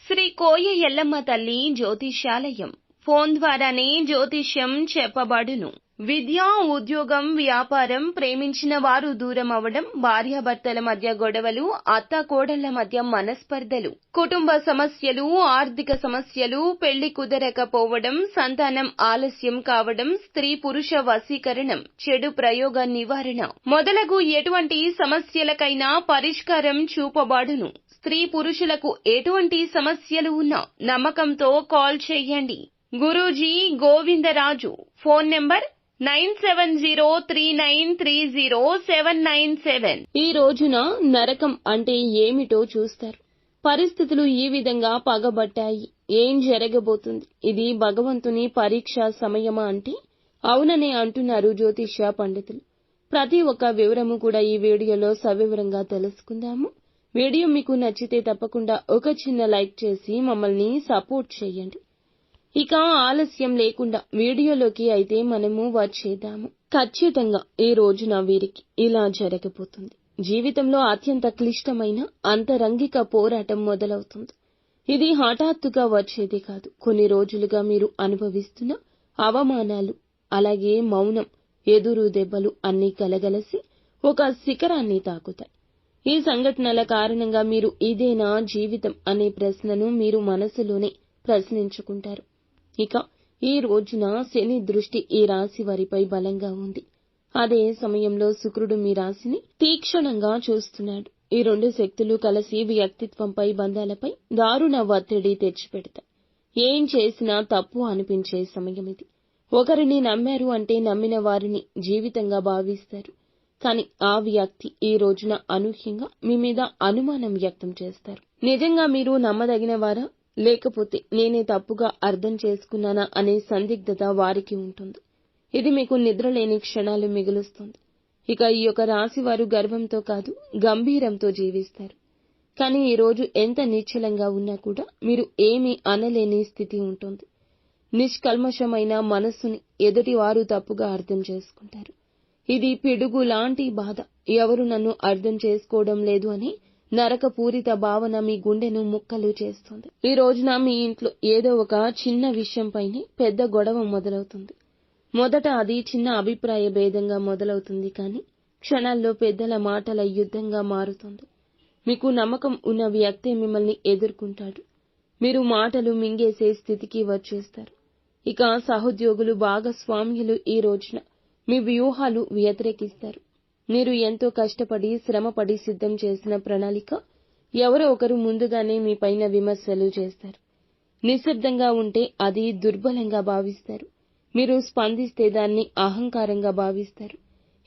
శ్రీ కోయ ఎల్లమ్మ తల్లి జ్యోతిష్యాలయం. ఫోన్ ద్వారానే జ్యోతిష్యం చెప్పబడును. విద్య, ఉద్యోగం, వ్యాపారం, ప్రేమించిన వారు దూరం అవడం, భార్యాభర్తల మధ్య గొడవలు, అత్తాకోడళ్ల మధ్య మనస్పర్ధలు, కుటుంబ సమస్యలు, ఆర్థిక సమస్యలు, పెళ్లి కుదరకపోవడం, సంతానం ఆలస్యం కావడం, స్త్రీ పురుష వశీకరణం, చెడు ప్రయోగ నివారణ మొదలగు ఎటువంటి సమస్యలకైనా పరిష్కారం చూపబడును. స్త్రీ పురుషులకు ఎటువంటి సమస్యలు ఉన్నా నమ్మకంతో కాల్ చేయండి. గురూజీ గోవిందరాజు. Phone number 9703930797. ఈ రోజున నరకం అంటే ఏమిటో చూస్తారు. పరిస్థితులు ఈ విధంగా పగబట్టాయి. ఏం జరగబోతుంది? ఇది భగవంతుని పరీక్షా సమయమా అంటే అవుననే అంటున్నారు జ్యోతిష్య పండితులు. ప్రతి ఒక్క వివరము కూడా ఈ వీడియోలో సవివరంగా తెలుసుకుందాము. వీడియో మీకు నచ్చితే తప్పకుండా ఒక చిన్న లైక్ చేసి మమ్మల్ని సపోర్ట్ చేయండి. ఇక ఆలస్యం లేకుండా వీడియోలోకి అయితే మనము వచ్చేద్దాము. ఖచ్చితంగా ఈ రోజున వీరికి ఇలా జరగబోతుంది. జీవితంలో అత్యంత క్లిష్టమైన అంతరంగిక పోరాటం మొదలవుతుంది. ఇది హఠాత్తుగా వచ్చేది కాదు. కొన్ని రోజులుగా మీరు అనుభవిస్తున్న అవమానాలు, అలాగే మౌనం, ఎదురు దెబ్బలు అన్నీ కలగలసి ఒక శిఖరాన్ని తాకుతాయి. ఈ సంఘటనల కారణంగా మీరు ఇదేనా జీవితం అనే ప్రశ్నను మీరు మనసులోనే ప్రశ్నించుకుంటారు. ఇక ఈ రోజున శని దృష్టి ఈ రాశి వారిపై బలంగా ఉంది. అదే సమయంలో శుక్రుడు మీ రాశిని తీక్షణంగా చూస్తున్నాడు. ఈ రెండు శక్తులు కలిసి వ్యక్తిత్వంపై, బంధాలపై దారుణ ఒత్తిడి తెచ్చిపెడతాయి. ఏం చేసినా తప్పు అనిపించే సమయం ఇది. ఒకరిని నమ్మారు అంటే నమ్మిన వారిని జీవితంగా భావిస్తారు. కానీ ఆ వ్యక్తి ఈ రోజున అనూహ్యంగా మీ మీద అనుమానం వ్యక్తం చేస్తారు. నిజంగా మీరు నమ్మదగిన వారా, లేకపోతే నేనే తప్పుగా అర్థం చేసుకున్నానా అనే సందిగ్ధత వారికి ఉంటుంది. ఇది మీకు నిద్రలేని క్షణాలు మిగులుస్తుంది. ఇక ఈ యొక్క రాశి వారు గర్వంతో కాదు, గంభీరంతో జీవిస్తారు. కానీ ఈ రోజు ఎంత నిశ్చలంగా ఉన్నా కూడా మీరు ఏమీ అనలేని స్థితి ఉంటుంది. నిష్కల్మషమైన మనస్సుని ఎదుటివారు తప్పుగా అర్థం చేసుకుంటారు. ఇది పిడుగు లాంటి బాధ. ఎవరు నన్ను అర్థం చేసుకోవడం లేదు అని నరకపూరిత భావన మీ గుండెను ముక్కలు చేస్తుంది. ఈ రోజున మీ ఇంట్లో ఏదో ఒక చిన్న విషయంపైనే పెద్ద గొడవ మొదలవుతుంది. మొదట అది చిన్న అభిప్రాయ భేదంగా మొదలవుతుంది, కానీ క్షణాల్లో పెద్దల మాటల యుద్ధంగా మారుతుంది. మీకు నమ్మకం ఉన్న వ్యక్తే మిమ్మల్ని ఎదుర్కొంటాడు. మీరు మాటలు మింగేసే స్థితికి వచ్చేస్తారు. ఇక సహోద్యోగులు, భాగస్వామ్యులు ఈ రోజున మీ వ్యూహాలు వ్యతిరేకిస్తారు. మీరు ఎంతో కష్టపడి, శ్రమపడి సిద్ధం చేసిన ప్రణాళిక ఎవరో ఒకరు ముందుగానే మీ పైన విమర్శలు చేస్తారు. నిశ్శబ్దంగా ఉంటే అది దుర్బలంగా భావిస్తారు. మీరు స్పందిస్తే దాన్ని అహంకారంగా భావిస్తారు.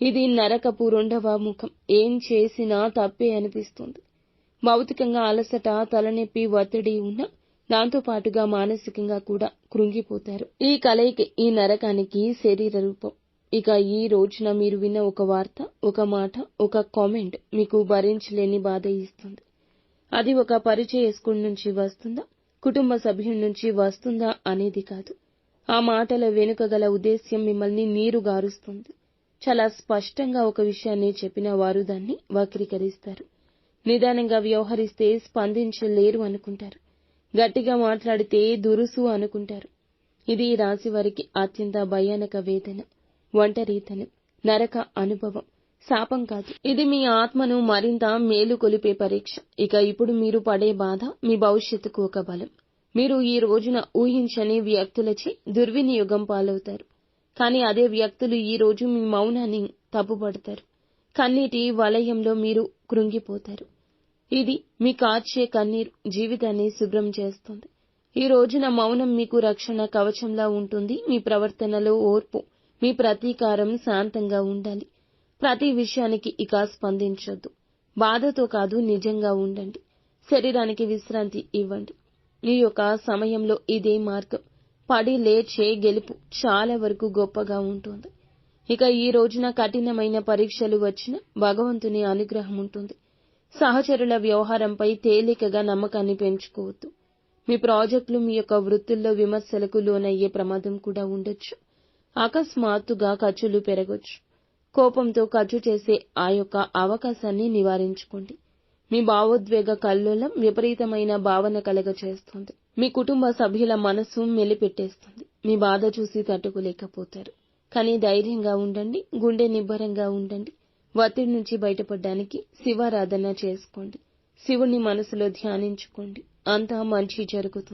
ఇది నరకపు రెండవ ముఖం. ఏం చేసినా తప్పే అనిపిస్తుంది. భౌతికంగా అలసట, తలనొప్పి, ఒత్తిడి ఉన్న దాంతో పాటుగా మానసికంగా కూడా కృంగిపోతారు. ఈ కలయిక ఈ నరకానికి శరీర రూపం. ఇక ఈ రోజున మీరు విన్న ఒక వార్త, ఒక మాట, ఒక కామెంట్ మీకు భరించలేని బాధ ఇస్తుంది. అది ఒక పరిచయస్తుడి నుంచి వస్తుందా, కుటుంబ సభ్యుడి నుంచి వస్తుందా అనేది కాదు. ఆ మాటల వెనుక గల ఉద్దేశ్యం మిమ్మల్ని నీరుగారుస్తుంది. చాలా స్పష్టంగా ఒక విషయాన్ని చెప్పిన వారు దాన్ని వక్రీకరిస్తారు. నిదానంగా వ్యవహరిస్తే స్పందించలేరు అనుకుంటారు. గట్టిగా మాట్లాడితే దురుసు అనుకుంటారు. ఇది ఈ రాశి వారికి అత్యంత భయానక వేదన, ఒంటరితనం, నరక అనుభవం, శాపం కాదు. ఇది మీ ఆత్మను మరింత మేలుకొలిపే పరీక్ష. ఇక ఇప్పుడు మీరు పడే బాధ మీ భవిష్యత్తుకు ఒక బలం. మీరు ఈ రోజున ఊహించని వ్యక్తులచే దుర్వినియోగం పాలవుతారు. కానీ అదే వ్యక్తులు ఈ రోజు మీ మౌనాన్ని తప్పుపడతారు. కన్నీటి వలయంలో మీరు కృంగిపోతారు. ఇది మీ కార్చే కన్నీరు జీవితాన్ని శుభ్రం చేస్తుంది. ఈ రోజున మౌనం మీకు రక్షణ కవచంలా ఉంటుంది. మీ ప్రవర్తనలో ఓర్పు, మీ ప్రతీకారం శాంతంగా ఉండాలి. ప్రతి విషయానికి ఇక స్పందించొద్దు. బాధతో కాదు, నిజంగా ఉండండి. శరీరానికి విశ్రాంతి ఇవ్వండి. ఈ యొక్క సమయంలో ఇదే మార్గం. పడి లేచే గెలుపు చాలా వరకు గొప్పగా ఉంటుంది. ఇక ఈ రోజున కఠినమైన పరీక్షలు వచ్చిన భగవంతుని అనుగ్రహం ఉంటుంది. సహచరుల వ్యవహారంపై తేలికగా నమ్మకాన్ని పెంచుకోవద్దు. మీ ప్రాజెక్టులు, మీ యొక్క వృత్తుల్లో విమర్శలకు లోనయ్యే ప్రమాదం కూడా ఉండొచ్చు. అకస్మాత్తుగా ఖర్చులు పెరగొచ్చు. కోపంతో ఖర్చు చేసే ఆ యొక్క అవకాశాన్ని నివారించుకోండి. మీ భావోద్వేగ కల్లోలం విపరీతమైన భావన కలగచేస్తుంది. మీ కుటుంబ సభ్యుల మనసు మెలిపెట్టేస్తుంది. మీ బాధ చూసి తట్టుకోలేకపోతారు. కానీ ధైర్యంగా ఉండండి, గుండె నిబ్బరంగా ఉండండి. ఒత్తిడి నుంచి బయటపడడానికి శివారాధన చేసుకోండి. శివుణ్ణి మనసులో ధ్యానించుకోండి. అంతా మంచి జరుగుతుంది.